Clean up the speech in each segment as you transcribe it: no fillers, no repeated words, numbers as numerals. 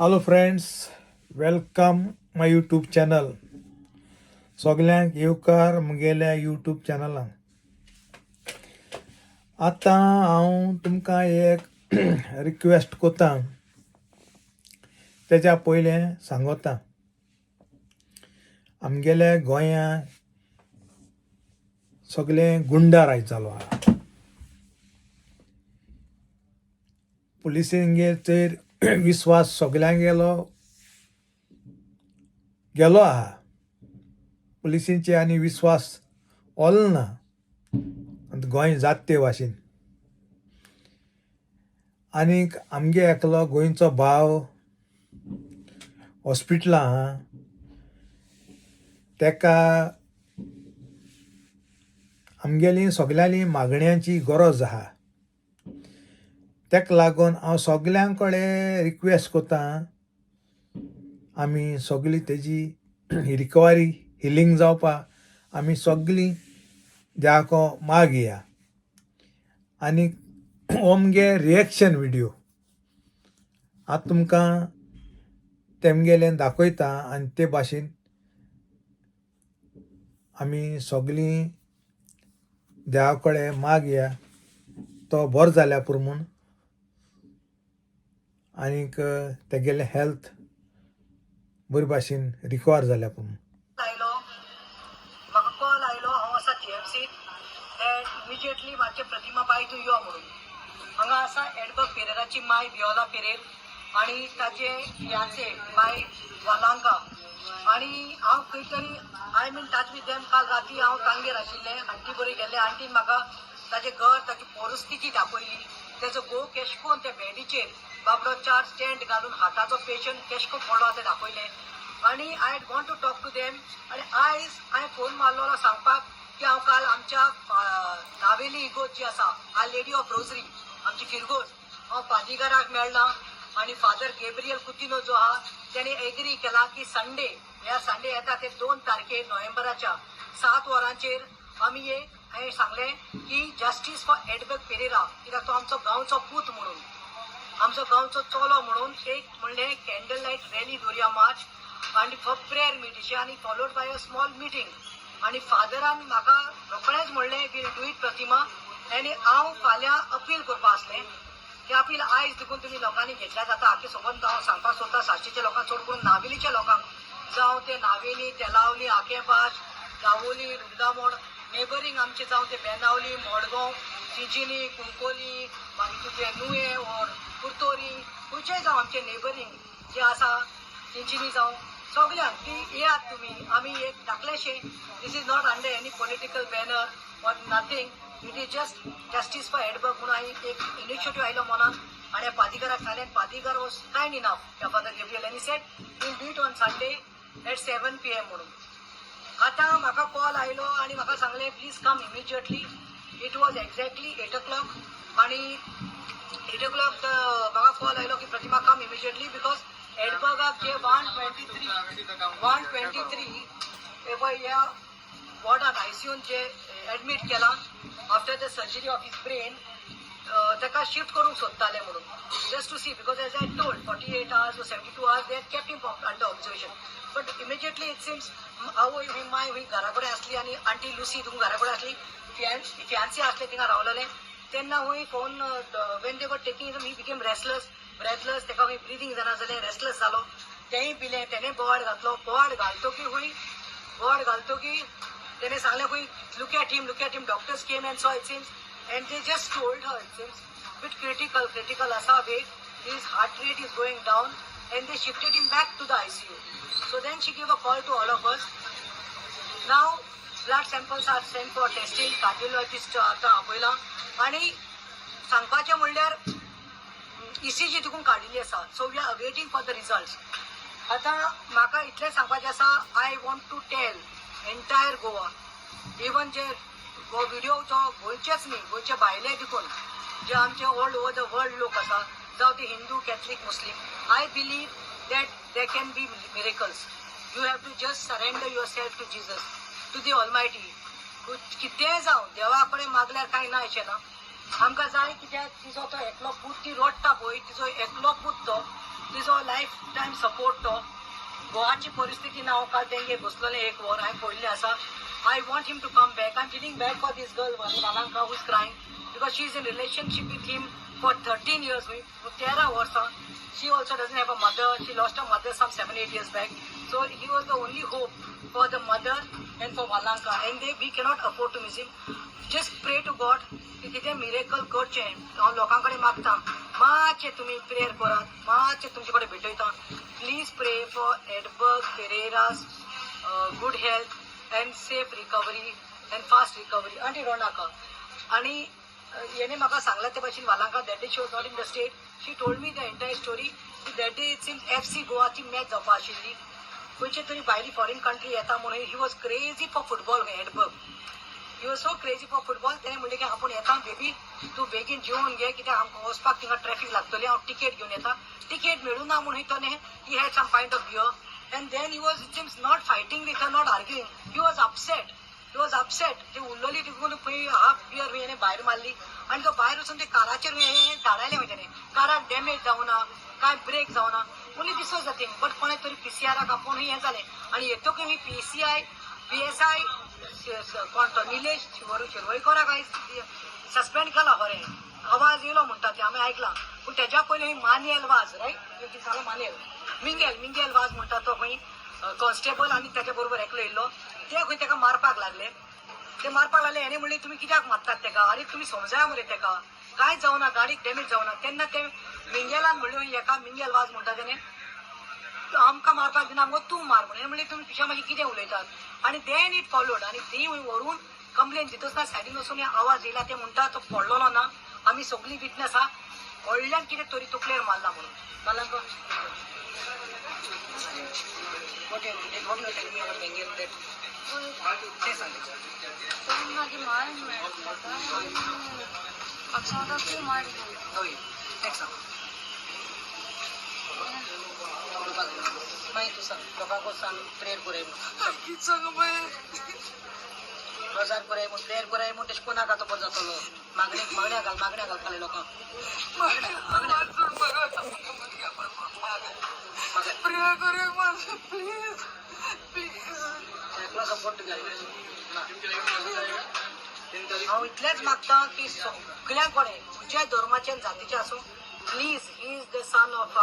Hello friends, welcome माय YouTube channel. सगल्यांक येवकार म्हगेल्या यूट्यूब चॅनलान. आतां हांव तुमकां एक रिक्वेस्ट कोत्ता. तेच्या पयलें सांगोता, आमगेल्या गोंयांत सगळें गुंडाराज चालू आहा. पुलिसांचेर विश्वास सगल्यांगेलो गेलो आहा. पुलिसांचे आनी विश्वास ओलो ना गोंय जात ते भाशेन. आनीक आमगे एकलो गोंयचो भाव हॉस्पिटलां आहा. तेका आमगेली सगल्यांनी मागण्यांची गरज आहा. तेका लागून हांव सगल्यांक कडेन रिक्वेस्ट कोत्ता, आमी सगळीं तेजी रिकवरी हिलींग जावपाक आमी सगळीं देवाको मागया. आनी हो मगे रिएक्शन व्हिडिओ हांव तुमकां तेमगेलें दाखयता आनी ते भाशेन आमी सगळीं देवा कडेन मागया तो बरो जाल्या पुरो म्हूण, आनीक तेगेलें हेल्थ बरे भाशेन रिकवर जाल्या पुरो म्हूण. म्हाका कॉल आयलो, हांव आसा जीएमसीत. इमिजिएटली मातशें प्रतिमा बाय तूं यो म्हणून. हांगा आसा एडबर्ग पेरेराची माय वियोला पेरेर आनी ताचे फियान्से माय वालांका. आनी हांव खंय तरी I am in touch with them. काल राती हांव तांगेर आशिल्लें, आंटी बरी गेल्लें. आंटीन म्हाका ताजें घर, ताची परिस्थिती दाखयली. तेजो घोव केश कोन्न ते बेडीचेर बाबडो 4 स्टँड घालून हार्टाचो पेशंट केश कोन्न पडलो तें दाखयलें. आनी I want to talk to them. आनी आयज हांवें फोन मारलो सांगपाक की हांव काल आमच्या नावेली इगोज जी आसा, आ लेडी ऑफ रोजरी आमची फिरगोज, हांव पाद्रीगाराक मेळ्ळां. आनी फादर गेब्रियल कुतिनो जो आहा त्याने एग्री केला की संडे येता ते 2 तारखेर नोव्हेंबराच्या 7 वरांचेर आमी एक हांवें सांगलें की जस्टीस फॉर एडबर्ग पेरेरा, कित्याक तो आमचो गांवचो पूत म्हणून, आमचो गांवचो चलो म्हणून एक म्हणलें कॅन्डल लायट रॅली दवरया मार्च आनी फॉर प्रेयर मीटिंग आनी followed by a small meeting. आनी फादरान म्हाका रोखडेंच म्हणलें वील डू इट प्रतिमा. आनी हांव फाल्यां अपील करपा आसलें. ते अपील आयज देखून तुमी लोकांनी घेतल्या जाता. आख्खे सबंद हांव सांगपाक सोदता साश्टीच्या लोकांक, चड करून नावेलीच्या लोकांक, जावं ते नावेली, तेलावली, आकेपाश, गावोली, रुगदामोड, नेबरींग आमचे, जावं ते बेनावली, मोडगांव, चिंचिनी, कुंकोली, मागीर तुजे नुये ओर कुर्तोरी, खंयचेय जावं आमचे नेबरींग जे आसा, चिंचिनी जावं सगळ्यांक की येयात तुमी. आमी एक धाकलेशें, this is not under any political banner or nothing, it is just justice for Edberg म्हणून हांवें एक इनिशिएटीव आयलो मनान. आनी पाद्रीगाराक सांगलें, पाद्रीगार was kind enough, Father Gabriel, आनी said we'll do it on Sunday at 7 PM म्हणून. आतां म्हाका कॉल आयलो आनी म्हाका सांगलें please come immediately. It was exactly 8 o'clock आनी 8 o'clock म्हाका कॉल आयलो की प्रतिमा कम इमिजिएटली, बिकॉज एडबर्गाक जे 123 ह्या वॉर्डान आयसीयून जे एडमीट केला after the surgery of his brain, ताका शिफ्ट करूंक सोदताले म्हणून, just to see, because as I told 48 hours or 72 hours they kept him under observation. But immediately it seems हांव माय घरा कडेन आसली आनी आंटी लुसी तुमी घरा कडेन आसली, फियान्सी आसले थिंगा रावलेले. तेन्ना हूंय phone when they were taking he became breathless, ताका हूंय ब्रिदींग जाणा जालें, रेस्टलेस जालो. तेंय पिलें, तेणें बोवाड घातलो. बोवाड घालतो की तेणें सांगलें हूंय look at him, doctors came and saw it seems and they just told her it seems bit critical आसा wait, his heart rate is going down and they shifted him back to the ICU. So then she gave a call to all of us. Now blood samples are sent for testing. Cardiologist आता आपयला आनी सांगपाचें म्हणल्यार ECG देखून काडिल्ली आसा. So we are awaiting for the results. आतां म्हाका इतलें सांगपाचें आसा, I want to tell entire Goa, even जे व्हिडिओ जो गोंयचेच न्ही, गोंयचे भायले देखून जे आमचे ऑल ओवर द वर्ल्ड लोक आसा, जावं ते Hindu, Catholic, Muslim, I believe that there can be miracles. You have to just surrender yourself to Jesus, to the Almighty. कितेंय जावं देवा कडेन मागल्यार कांय ना अशें ना. आमकां जाय कित्याक तिजो तो एकलो पूत ती रडटा पळय, तिजो एकलो पूत तो तिजो लायफ टायम सपोर्ट तो गोवाची परिस्थिती ना हांव काल तेंगे बसलोलें एक वर हांवें पळयल्लें आसा. I want him to come back. I'm feeling bad for this girl, Valanka, who's crying because she's in relationship with him for 13 years, for 13 वर्सां. She also doesn't have a mother. She lost her mother some 7-8 years back. So he was the only hope for the mother and for Valanka. And we cannot afford to miss him. Just pray to God की कितें miracle करचें. हांव लोकां कडेन मागता मातशें तुमी prayer करात, मातशें तुमचे कडेन भेटयता. Please pray for Edberg Pereira's good health and safe recovery and fast recovery and Ronaka. आणि याने म्हाका सांगला ते भाशेन वालांका that day she was not in the state. She told me the entire story. That day it seems FC गोवाची match जावपा आशिल्ली. खंयचे तरी भायली फॉरेन कंट्री येता म्हणून he was crazy for football Edberg. He was so crazy for football. तेणे म्हणलें की आपूण येता बेबी तूं बेगीन जेवून घे कित्याक आमकां वचपाक थिंगा ट्रॅफिक लागतली हांव टिकेट घेवन येता. टिकेट मेळूं ना म्हणून ताणें he had some pint of beer. And then he was, it seems, not fighting with her, not arguing. He was upset. He was upset. ते उरलोली तितून पळय हाफ बियर हेणे भायर मारली आनी तो भायर वचून ते काराचेर हे धाडायले वयताले. काराक डॅमेज जावना, काय ब्रेक जावना. Only this was the thing. But कोणे तरी पीसीआराक आपोवन हें जालें आनी येतोकूय मी PSI कोण तो निलेश शिरवयकराक आयज सस्पेंड केला खरें. आवाज येयलो म्हणटा ते आमी आयकलां. पूण तेज्या पयलीं मानियल वाज रायट कितें जालो मानियल मिंगेल वाज म्हणटा तो खंय कॉन्स्टेबल आनी तेच्या बरोबर एकलो येयल्लो. ते खंय तेका मारपाक लागले. ते मारपाक लागले हेणे म्हणलें तुमी कित्याक मारतात तेका. अरे तुमी समजाया मरे तेका कांय जावना गाडीक डॅमेज जावना. तेन्ना ते मिंगेलान म्हणलें एका मिंगेल वाज म्हणटा तेणे आमकां मारपाक दिना मगो तूं मार म्हणून म्हणलें तुमी पिशा मागीर कितें उलयतात. आनी देन इट फॉलोड आनी ती व्हरून कंप्लेन दितसना सायडीन वचून आवाज येयला. ते म्हणटा तो पडलोलो ना आमी सगळीं विटनस आहा व्हडल्यान कितें तरी तकलेर मारला म्हणून. मारला माझी माय अचानक मार मागीर तूं सांग लोकांक सांग प्रेयर कोराय कित सांग माय प्रचार कोराय म्हूण प्रेयर कोराय म्हूण तेश कोणाक आतां बरो जातलो. मागण्या घाल खाली लोकांक प्रिया करे माझं प्लीज एकलो सपोर्ट हांव इतलेंच मागता की सगळ्या कोणे खंयच्याय धर्माचे जातीचे आसूं please he is the son of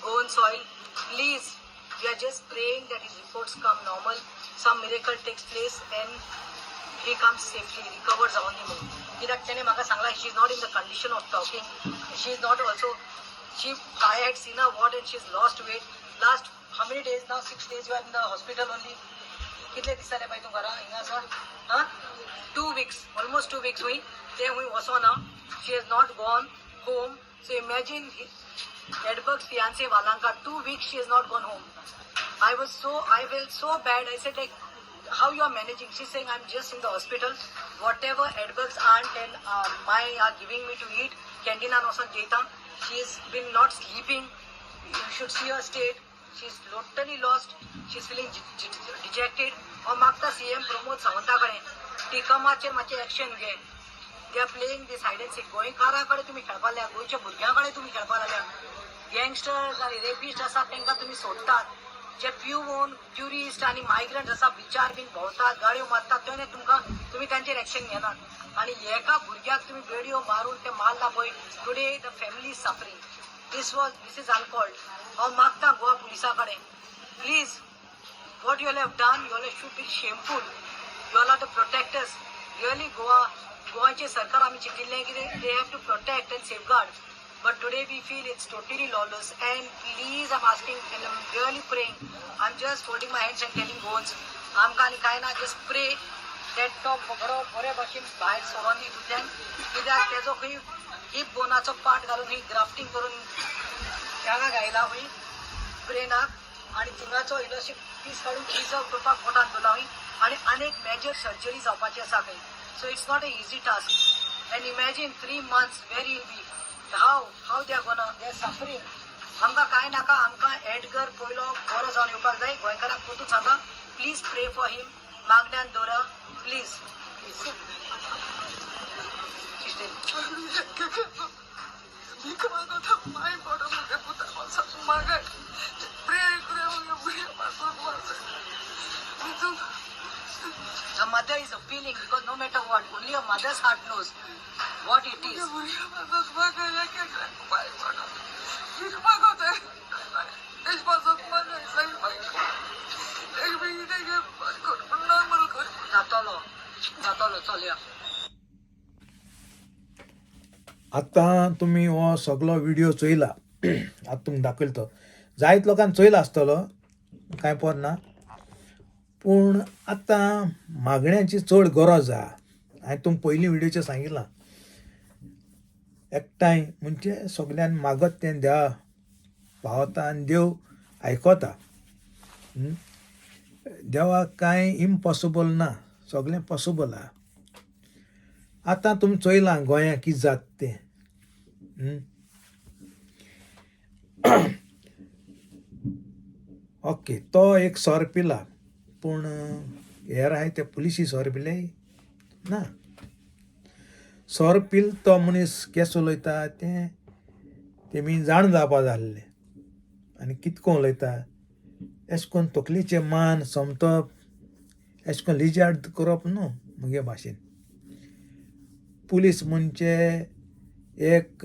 Goan soil. Please we are just praying that his reports come normal some miracle takes place and he comes safely recovered जावन दी म्हणून. कित्याक तेणे म्हाका सांगला she is not in the condition of talking. She is not also I had seen her ward and she's lost weight. Last how many days now? 6 days you are in the hospital only. कितले दीस जाले bye तूं घरा हिंगा आसा? 2 weeks, almost 2 weeks हुई. ते हुई Vasona. She has not gone home. So imagine Edberg's fiancé Valanka, 2 weeks she has not gone home. I felt so bad. I said like, how you are managing? She's saying I'm just in the hospital. Whatever Edberg's aunt and my are giving me to eat, canteen and also jeta. She's been not sleeping. You should see her state. She's totally lost. She's feeling dejected. और मागता CM Pramod सावंताकडे टिकमाचेर मातशें action घे. They are playing this hide and seek. गोंयकाराकडे तुम्ही खेळपा लागल्या, गोंयच्या भुरग्यांकडे तुम्ही खेळपा लागल्या. गँगस्टर्स आणि रेपिस्ट आसा तांकां तुम्ही सोडतात. जे पिवन ट्युरिस्ट आणि मायग्रंट आसा बिचार बीन भोंवतात, गाडयो मारतात तेन्ना तुम्ही तांचेर एक्शन घेनात. आणि एका भुरग्याक तुम्ही बेडयो मारून ते मारला पळय. Today the family is suffering. This is uncalled. हांव मागता गोवा पुलिसा कडेन please what you all have done, you all should be shameful. You all are the protectors. Really गोवाचे सरकार आम्ही चिटिल्ले की they have to protect and safeguard. But today we feel it's totally lawless. And please, I'm asking and I'm really praying. I'm just holding my hands and telling Goans, आमकां आनी कांय ना, just pray that तो बरे भाशेन भायर सरोन दितल्यान कित्याक तेजो खंय हिप बोनाचो पार्ट घालून ही ग्राफ्टिंग करून हांगा घायला खंय ब्रेनाक आणि थिंगाचो इल्लोशी पीस काडून प्रिजर्व करपाक पोटान दवरला आणि अनेक मेजर सर्जरी जावपाची आसा खंय. So it's not a easy task. And imagine 3 months वेर it'll be how they are suffering. आमकां कांय नाका, आमकां एडगर पयलो बरो जावन येवपाक जाय. गोंयकाराक पोतूच सांगा प्लीज प्रे फॉर हिम. मागण्यान दवरा प्लीज. भीक मागता माय पडो मुगे पुता माणसाचं मागाय प्रेयर करे मुगे बुढ्या माणसाचं वाचय तू The mother is a feeling because no matter what, only a mother's heart knows what it is. बुढ्या माणसाचं मागायला काय माय पडो भीक मागताय तेच माणसाचं मागाय सही माय एक बिघडे नॉर्मल कर जातलो चलया. आतां तुमी हो सगळो व्हिडिओ चोयला आतां तुमकां दाखयलो जायत लोकांक चोयला आसतलो कांय पडना पूण आतां मागण्यांची चड गरज आहा. हांवें तुमकां पयलीं व्हिडिओचेर सांगितलां एकठांय म्हणजे सगळ्यान मागत तें देवा पावता आनी देव आयकता. देवाक कांय इम्पॉसिबल ना, सगळें पॉसिबल आहा. आतां तुमी चोयलां गोंयांत कितें जाता तें. ओके तो एक सोर पिला पूण हेर आहाय ते पुलिशी सोर पिले ना. सोर पील तो मनीस केस उलयता तें तेमी जाण जावपा जाय आसलें आनी कितको उलयता एश कोन्न तकलेचें मान समतप एश कोन्न लिजार्ड करप न्हू मुगे भाशेन. पुलीस म्हणजे एक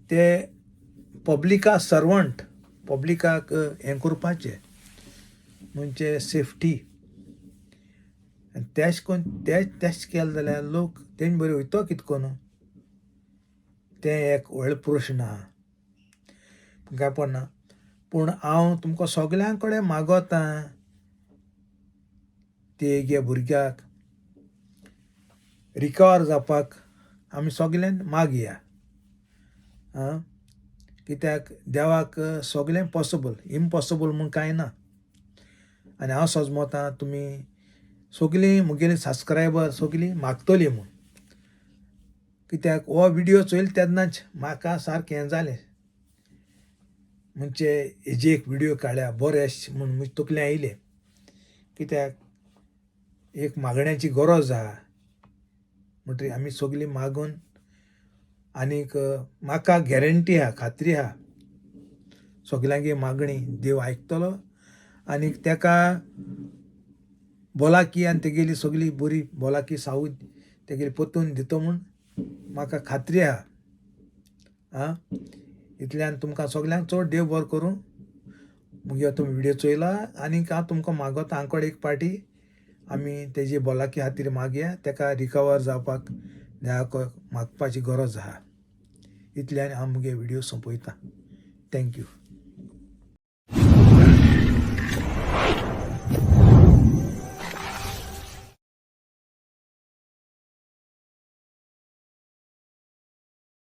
ते पब्लिका सर्वंट पब्लिकाक हें करपाचें म्हणजे सेफ्टी तेश कोन्न तेश केलें जाल्यार लोक तेंचे बरें वयतो कितको न्हू तें एक व्हडलो प्रश्न आहा काय पडना. पूण हांव तुमकां सगळ्यां कडेन मागोता ते गे भुरग्याक रिकवर जावपाक आमी सगळ्यांनी मागया. कित्याक देवाक सगळें पॉसिबल इम्पॉसिबल म्हूण कांय ना. आनी हांव सोजमोतां तुमी सगळीं मुगेलीं सबस्क्रायबर सगळीं मागतलीं म्हूण. कित्याक हो व्हिडिओ चोयलो तेन्नाच म्हाका सारकें हें जालें म्हणजे हेजे एक व्हिडिओ काडया बरें म्हूण म्हजे तकलें आयलें. कित्याक एक मागण्याची गरज आहा म्हणटरी आमी सगळीं मागून आनीक म्हाका गॅरंटी आहा खात्री आहा सगल्यांगे मागणी देव आयकतलो आनीक तेका भलायकी आनी तेगेली सगळी बरी भलायकी सावूत तेगेली परतून दितो म्हूण म्हाका खात्री आहा. इतल्यान तुमकां सगल्यांक चड देव बरो करूं. मुगे तुमी व्हिडिओ चोयला आनीक हांव तुमकां मागोता हांग कडेन एक पार्टी आमी तेजी भलायकी खातीर मागया तेका रिकवर जावपाक देवाक मागपाची गरज आहा. इतल्यान हांव मुगे व्हिडिओ सोंपयतां. थँक्यू.